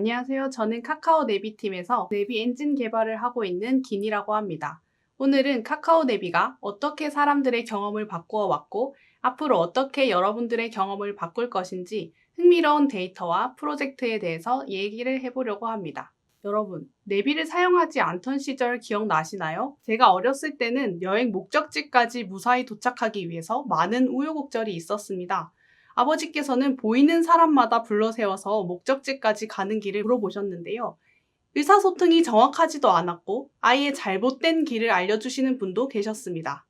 안녕하세요. 저는 카카오 내비팀에서 내비 엔진 개발을 하고 있는 긴이라고 합니다. 오늘은 카카오 내비가 어떻게 사람들의 경험을 바꾸어 왔고 앞으로 어떻게 여러분들의 경험을 바꿀 것인지 흥미로운 데이터와 프로젝트에 대해서 얘기를 해보려고 합니다. 여러분, 내비를 사용하지 않던 시절 기억나시나요? 제가 어렸을 때는 여행 목적지까지 무사히 도착하기 위해서 많은 우여곡절이 있었습니다. 아버지께서는 보이는 사람마다 불러세워서 목적지까지 가는 길을 물어보셨는데요. 의사소통이 정확하지도 않았고 아예 잘못된 길을 알려주시는 분도 계셨습니다.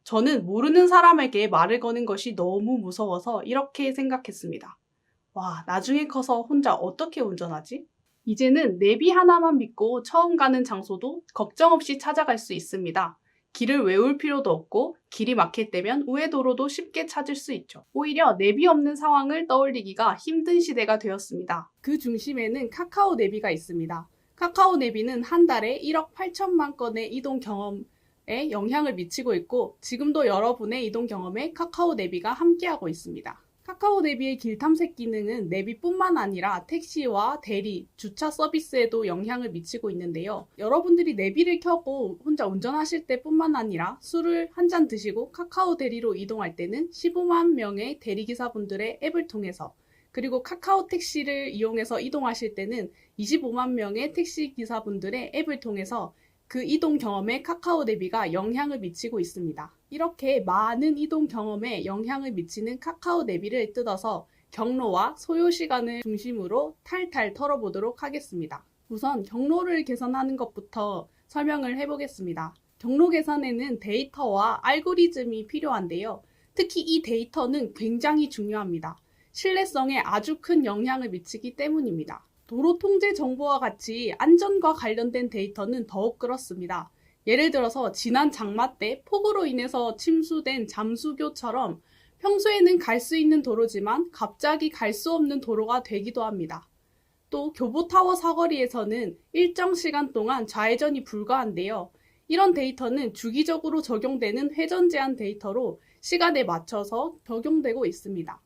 저는 모르는 사람에게 말을 거는 것이 너무 무서워서 이렇게 생각했습니다. 와, 나중에 커서 혼자 어떻게 운전하지? 이제는 내비 하나만 믿고 처음 가는 장소도 걱정 없이 찾아갈 수 있습니다. 길을 외울 필요도 없고 길이 막힐 때면 우회도로도 쉽게 찾을 수 있죠. 오히려 내비 없는 상황을 떠올리기가 힘든 시대가 되었습니다. 그 중심에는 카카오 내비가 있습니다. 카카오 내비는 한 달에 1억 8천만 건의 이동 경험에 영향을 미치고 있고 지금도 여러분의 이동 경험에 카카오 내비가 함께하고 있습니다. 카카오 내비의 길 탐색 기능은 내비뿐만 아니라 택시와 대리, 주차 서비스에도 영향을 미치고 있는데요. 여러분들이 내비를 켜고 혼자 운전하실 때뿐만 아니라 술을 한 잔 드시고 카카오 대리로 이동할 때는 15만 명의 대리기사분들의 앱을 통해서 그리고 카카오 택시를 이용해서 이동하실 때는 25만 명의 택시기사분들의 앱을 통해서 그 이동 경험에 카카오 내비가 영향을 미치고 있습니다. 이렇게 많은 이동 경험에 영향을 미치는 카카오 내비를 뜯어서 경로와 소요 시간을 중심으로 탈탈 털어보도록 하겠습니다. 우선 경로를 계산하는 것부터 설명을 해보겠습니다. 경로 계산에는 데이터와 알고리즘이 필요한데요. 특히 이 데이터는 굉장히 중요합니다. 신뢰성에 아주 큰 영향을 미치기 때문입니다. 도로 통제 정보와 같이 안전과 관련된 데이터는 더욱 그렇습니다. 예를 들어서 지난 장마 때 폭우로 인해서 침수된 잠수교처럼 평소에는 갈 수 있는 도로지만 갑자기 갈 수 없는 도로가 되기도 합니다. 또 교보타워 사거리에서는 일정 시간 동안 좌회전이 불가한데요. 이런 데이터는 주기적으로 적용되는 회전 제한 데이터로 시간에 맞춰서 적용되고 있습니다.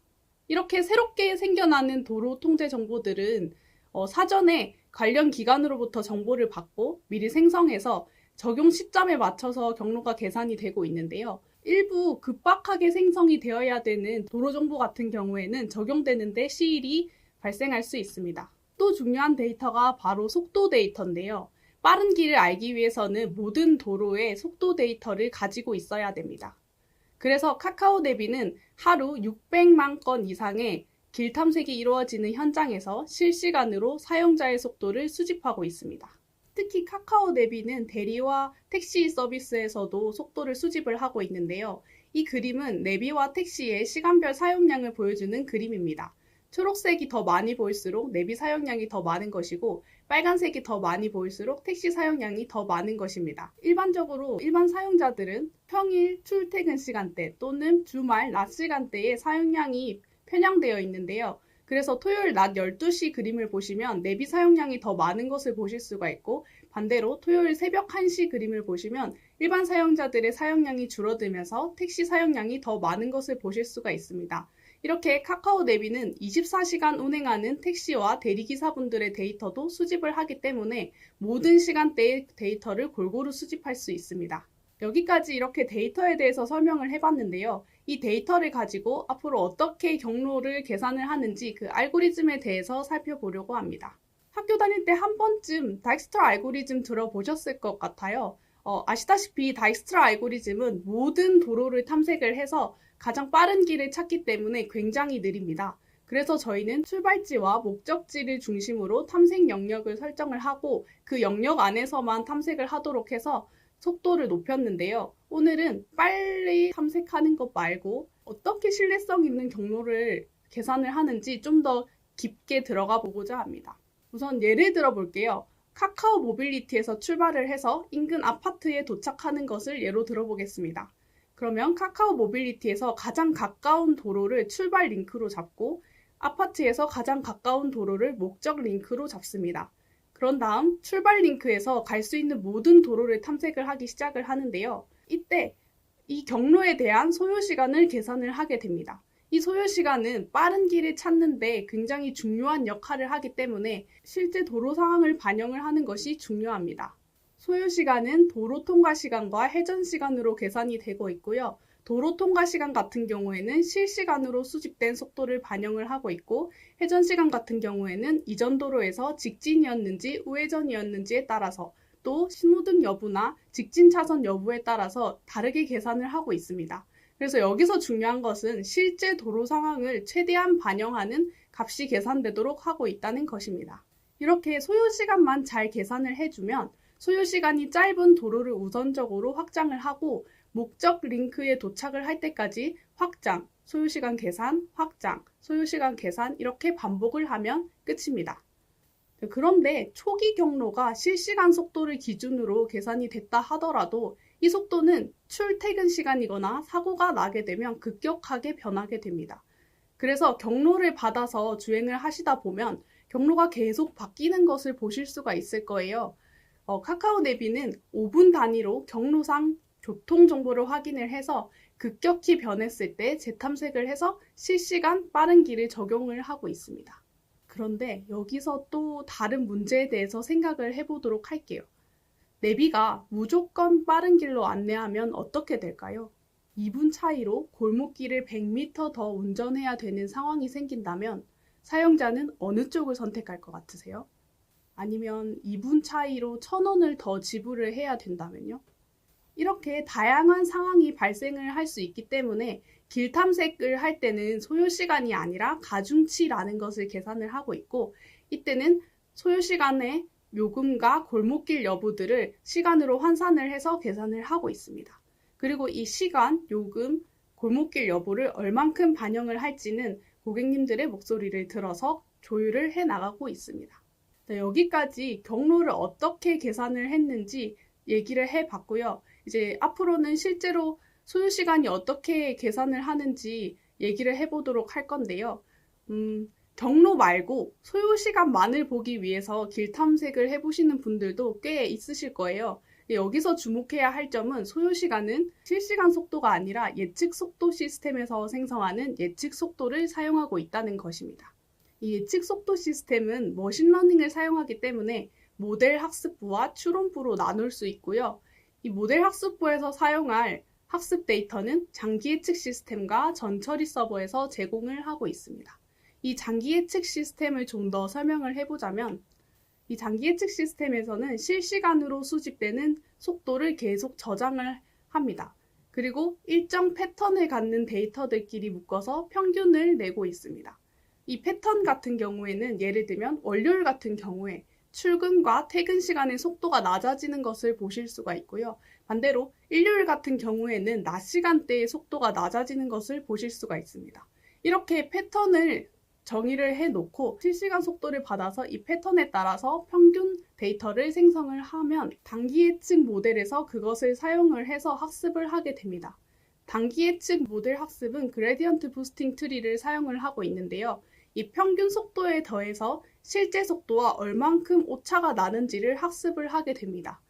이렇게 새롭게 생겨나는 도로 통제 정보들은 사전에 관련 기관으로부터 정보를 받고 미리 생성해서 적용 시점에 맞춰서 경로가 계산이 되고 있는데요. 일부 급박하게 생성이 되어야 되는 도로 정보 같은 경우에는 적용되는데 시일이 발생할 수 있습니다. 또 중요한 데이터가 바로 속도 데이터인데요. 빠른 길을 알기 위해서는 모든 도로의 속도 데이터를 가지고 있어야 됩니다. 그래서 카카오 내비는 하루 600만 건 이상의 길 탐색이 이루어지는 현장에서 실시간으로 사용자의 속도를 수집하고 있습니다. 특히 카카오 내비는 대리와 택시 서비스에서도 속도를 수집을 하고 있는데요. 이 그림은 내비와 택시의 시간별 사용량을 보여주는 그림입니다. 초록색이 더 많이 보일수록 내비 사용량이 더 많은 것이고 빨간색이 더 많이 보일수록 택시 사용량이 더 많은 것입니다. 일반적으로 일반 사용자들은 평일 출퇴근 시간대 또는 주말 낮 시간대에 사용량이 편향되어 있는데요. 그래서 토요일 낮 12시 그림을 보시면 내비 사용량이 더 많은 것을 보실 수가 있고 반대로 토요일 새벽 1시 그림을 보시면 일반 사용자들의 사용량이 줄어들면서 택시 사용량이 더 많은 것을 보실 수가 있습니다. 이렇게 카카오 내비는 24시간 운행하는 택시와 대리기사분들의 데이터도 수집을 하기 때문에 모든 시간대의 데이터를 골고루 수집할 수 있습니다. 여기까지 이렇게 데이터에 대해서 설명을 해봤는데요. 이 데이터를 가지고 앞으로 어떻게 경로를 계산을 하는지 그 알고리즘에 대해서 살펴보려고 합니다. 학교 다닐 때 한 번쯤 다익스트라 알고리즘 들어보셨을 것 같아요. 아시다시피 다익스트라 알고리즘은 모든 도로를 탐색을 해서 가장 빠른 길을 찾기 때문에 굉장히 느립니다. 그래서 저희는 출발지와 목적지를 중심으로 탐색 영역을 설정을 하고 그 영역 안에서만 탐색을 하도록 해서 속도를 높였는데요. 오늘은 빨리 탐색하는 것 말고 어떻게 신뢰성 있는 경로를 계산을 하는지 좀 더 깊게 들어가 보고자 합니다. 우선 예를 들어 볼게요. 카카오 모빌리티에서 출발을 해서 인근 아파트에 도착하는 것을 예로 들어보겠습니다. 그러면 카카오 모빌리티에서 가장 가까운 도로를 출발 링크로 잡고 아파트에서 가장 가까운 도로를 목적 링크로 잡습니다. 그런 다음 출발 링크에서 갈 수 있는 모든 도로를 탐색을 하기 시작을 하는데요. 이때 이 경로에 대한 소요 시간을 계산을 하게 됩니다. 이 소요시간은 빠른 길을 찾는 데 굉장히 중요한 역할을 하기 때문에 실제 도로 상황을 반영을 하는 것이 중요합니다. 소요시간은 도로 통과 시간과 회전 시간으로 계산이 되고 있고요. 도로 통과 시간 같은 경우에는 실시간으로 수집된 속도를 반영을 하고 있고, 회전 시간 같은 경우에는 이전 도로에서 직진이었는지 우회전이었는지에 따라서, 또 신호등 여부나 직진 차선 여부에 따라서 다르게 계산을 하고 있습니다. 그래서 여기서 중요한 것은 실제 도로 상황을 최대한 반영하는 값이 계산되도록 하고 있다는 것입니다. 이렇게 소요시간만 잘 계산을 해주면 소요시간이 짧은 도로를 우선적으로 확장을 하고, 목적 링크에 도착을 할 때까지 확장, 소요시간 계산, 확장, 소요시간 계산 이렇게 반복을 하면 끝입니다. 그런데 초기 경로가 실시간 속도를 기준으로 계산이 됐다 하더라도 이 속도는 출퇴근 시간이거나 사고가 나게 되면 급격하게 변하게 됩니다. 그래서 경로를 받아서 주행을 하시다 보면 경로가 계속 바뀌는 것을 보실 수가 있을 거예요. 카카오 내비는 5분 단위로 경로상 교통 정보를 확인을 해서 급격히 변했을 때 재탐색을 해서 실시간 빠른 길을 적용을 하고 있습니다. 그런데 여기서 또 다른 문제에 대해서 생각을 해보도록 할게요. 내비가 무조건 빠른 길로 안내하면 어떻게 될까요? 2분 차이로 골목길을 100m 더 운전해야 되는 상황이 생긴다면 사용자는 어느 쪽을 선택할 것 같으세요? 아니면 2분 차이로 1,000원을 더 지불을 해야 된다면요? 이렇게 다양한 상황이 발생을 할 수 있기 때문에 길 탐색을 할 때는 소요시간이 아니라 가중치라는 것을 계산을 하고 있고, 이때는 소요시간의 요금과 골목길 여부들을 시간으로 환산을 해서 계산을 하고 있습니다. 그리고 이 시간, 요금, 골목길 여부를 얼만큼 반영을 할지는 고객님들의 목소리를 들어서 조율을 해 나가고 있습니다. 여기까지 경로를 어떻게 계산을 했는지 얘기를 해봤고요. 이제 앞으로는 실제로 소요시간이 어떻게 계산을 하는지 얘기를 해보도록 할 건데요. 경로 말고 소요시간만을 보기 위해서 길 탐색을 해보시는 분들도 꽤 있으실 거예요. 여기서 주목해야 할 점은 소요시간은 실시간 속도가 아니라 예측 속도 시스템에서 생성하는 예측 속도를 사용하고 있다는 것입니다. 이 예측 속도 시스템은 머신러닝을 사용하기 때문에 모델 학습부와 추론부로 나눌 수 있고요. 이 모델 학습부에서 사용할 학습 데이터는 장기 예측 시스템과 전처리 서버에서 제공을 하고 있습니다. 이 장기 예측 시스템을 좀 더 설명을 해보자면, 이 장기 예측 시스템에서는 실시간으로 수집되는 속도를 계속 저장을 합니다. 그리고 일정 패턴을 갖는 데이터들끼리 묶어서 평균을 내고 있습니다. 이 패턴 같은 경우에는 예를 들면 월요일 같은 경우에 출근과 퇴근 시간의 속도가 낮아지는 것을 보실 수가 있고요. 반대로 일요일 같은 경우에는 낮 시간대의 속도가 낮아지는 것을 보실 수가 있습니다. 이렇게 패턴을 정의를 해놓고 실시간 속도를 받아서 이 패턴에 따라서 평균 데이터를 생성을 하면 단기 예측 모델에서 그것을 사용을 해서 학습을 하게 됩니다. 단기 예측 모델 학습은 그레디언트 부스팅 트리를 사용을 하고 있는데요. 이 평균 속도에 더해서 실제 속도와 얼만큼 오차가 나는지를 학습을 하게 됩니다.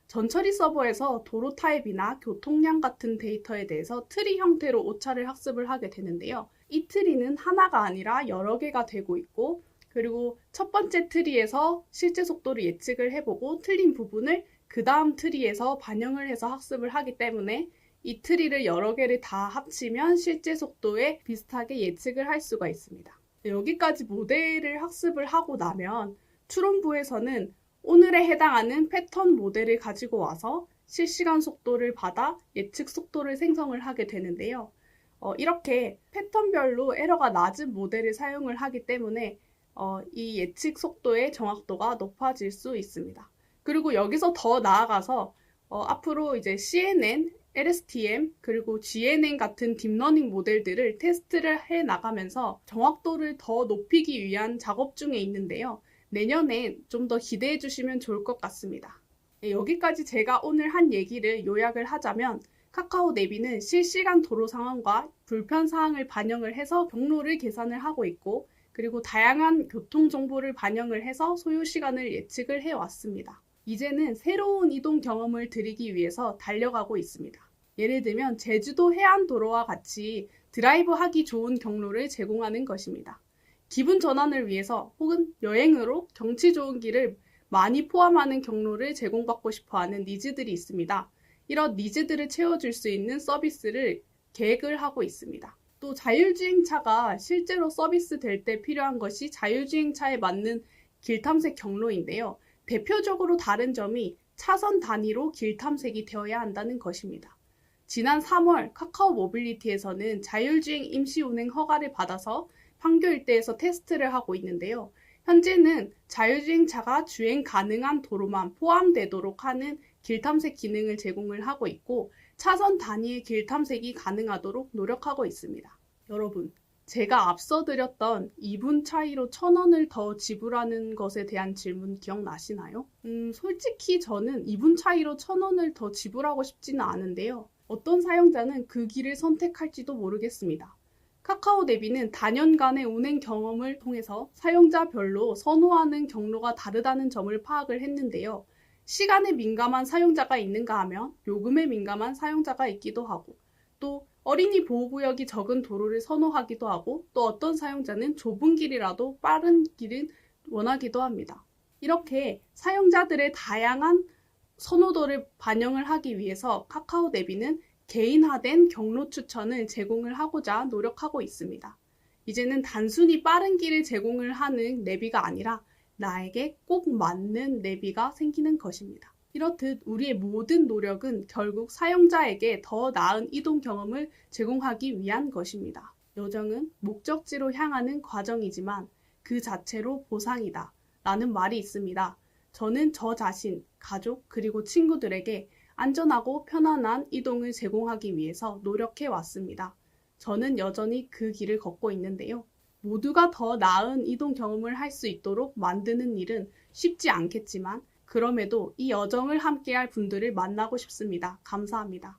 전처리 서버에서 도로 타입이나 교통량 같은 데이터에 대해서 트리 형태로 오차를 학습을 하게 되는데요. 이 트리는 하나가 아니라 여러 개가 되고 있고, 그리고 첫 번째 트리에서 실제 속도를 예측을 해보고 틀린 부분을 그 다음 트리에서 반영을 해서 학습을 하기 때문에 이 트리를 여러 개를 다 합치면 실제 속도에 비슷하게 예측을 할 수가 있습니다. 여기까지 모델을 학습을 하고 나면 추론부에서는 오늘에 해당하는 패턴 모델을 가지고 와서 실시간 속도를 받아 예측 속도를 생성을 하게 되는데요. 이렇게 패턴별로 에러가 낮은 모델을 사용을 하기 때문에 이 예측 속도의 정확도가 높아질 수 있습니다. 그리고 여기서 더 나아가서 앞으로 이제 CNN, LSTM, 그리고 GNN 같은 딥러닝 모델들을 테스트를 해 나가면서 정확도를 더 높이기 위한 작업 중에 있는데요. 내년에 좀 더 기대해 주시면 좋을 것 같습니다. 여기까지 제가 오늘 한 얘기를 요약을 하자면, 카카오 내비는 실시간 도로 상황과 불편 사항을 반영을 해서 경로를 계산을 하고 있고, 그리고 다양한 교통 정보를 반영을 해서 소요 시간을 예측을 해왔습니다. 이제는 새로운 이동 경험을 드리기 위해서 달려가고 있습니다. 예를 들면 제주도 해안도로와 같이 드라이브하기 좋은 경로를 제공하는 것입니다. 기분 전환을 위해서 혹은 여행으로 경치 좋은 길을 많이 포함하는 경로를 제공받고 싶어하는 니즈들이 있습니다. 이런 니즈들을 채워줄 수 있는 서비스를 계획을 하고 있습니다. 또 자율주행차가 실제로 서비스 될 때 필요한 것이 자율주행차에 맞는 길 탐색 경로인데요. 대표적으로 다른 점이 차선 단위로 길 탐색이 되어야 한다는 것입니다. 지난 3월 카카오 모빌리티에서는 자율주행 임시 운행 허가를 받아서 판교 일대에서 테스트를 하고 있는데요. 현재는 자율주행차가 주행 가능한 도로만 포함되도록 하는 길 탐색 기능을 제공을 하고 있고 차선 단위의 길 탐색이 가능하도록 노력하고 있습니다. 여러분, 제가 앞서 드렸던 2분 차이로 1,000원을 더 지불하는 것에 대한 질문 기억나시나요? 솔직히 저는 2분 차이로 1,000원을 더 지불하고 싶지는 않은데요. 어떤 사용자는 그 길을 선택할지도 모르겠습니다. 카카오 내비는 단연간의 운행 경험을 통해서 사용자별로 선호하는 경로가 다르다는 점을 파악을 했는데요. 시간에 민감한 사용자가 있는가 하면 요금에 민감한 사용자가 있기도 하고 또 어린이 보호구역이 적은 도로를 선호하기도 하고 또 어떤 사용자는 좁은 길이라도 빠른 길을 원하기도 합니다. 이렇게 사용자들의 다양한 선호도를 반영을 하기 위해서 카카오 내비는 개인화된 경로 추천을 제공을 하고자 노력하고 있습니다. 이제는 단순히 빠른 길을 제공을 하는 내비가 아니라 나에게 꼭 맞는 내비가 생기는 것입니다. 이렇듯 우리의 모든 노력은 결국 사용자에게 더 나은 이동 경험을 제공하기 위한 것입니다. 여정은 목적지로 향하는 과정이지만 그 자체로 보상이다 라는 말이 있습니다. 저는 저 자신, 가족, 그리고 친구들에게 안전하고 편안한 이동을 제공하기 위해서 노력해 왔습니다. 저는 여전히 그 길을 걷고 있는데요. 모두가 더 나은 이동 경험을 할 수 있도록 만드는 일은 쉽지 않겠지만 그럼에도 이 여정을 함께할 분들을 만나고 싶습니다. 감사합니다.